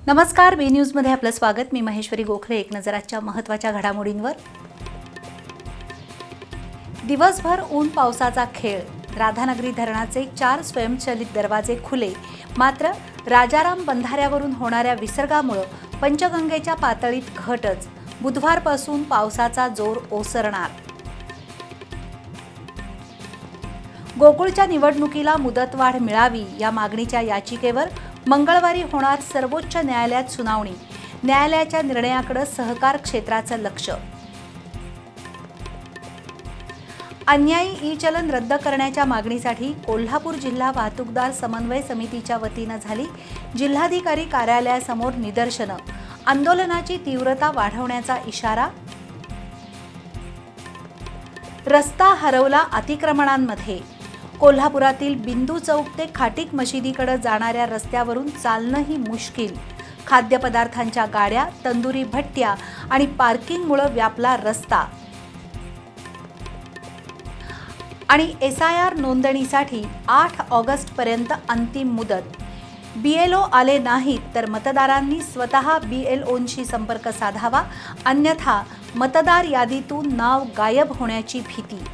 नमस्कार, बी न्यूजमध्ये आपलं स्वागत. मी महेश्वरी गोखले. एक नजर आजच्या महत्त्वाच्या घडामोडींवर. दिवसभर ऊन पावसाचा खेळ. राधानगरी धरणाचे 4 स्वयंचलित दरवाजे खुले, मात्र राजाराम बंधाऱ्यावरून होणाऱ्या विसर्गामुळे पंचगंगेच्या पातळीत घटच. बुधवारपासून पावसाचा जोर ओसरणार. गोकुळच्या निवडणुकीला मुदतवाढ मिळावी या मागणीच्या याचिकेवर मंगळवारी होणार सर्वोच्च न्यायालयात सुनावणी. न्यायालयाच्या निर्णयाकडे सहकार क्षेत्राचं लक्ष. अन्यायी ई-चलन रद्द करण्याच्या मागणीसाठी कोल्हापूर जिल्हा वाहतूकदार समन्वय समितीच्या वतीनं झाली जिल्हाधिकारी कार्यालयासमोर निदर्शनं. आंदोलनाची तीव्रता वाढवण्याचा इशारा. रस्ता हरवला अतिक्रमणांमध्ये. कोल्हापुरातील बिंदू चौक ते खाटीक मशिदीकडे जाणाऱ्या रस्त्यावरून चालणंही मुश्किल. खाद्यपदार्थांच्या गाड्या, तंदुरी भट्ट्या आणि पार्किंगमुळे व्यापला रस्ता. आणि SIR नोंदणीसाठी 8 ऑगस्टपर्यंत अंतिम मुदत. BLO आले नाहीत तर मतदारांनी स्वतः BLOंशी संपर्क साधावा, अन्यथा मतदार यादीतून नाव गायब होण्याची भीती.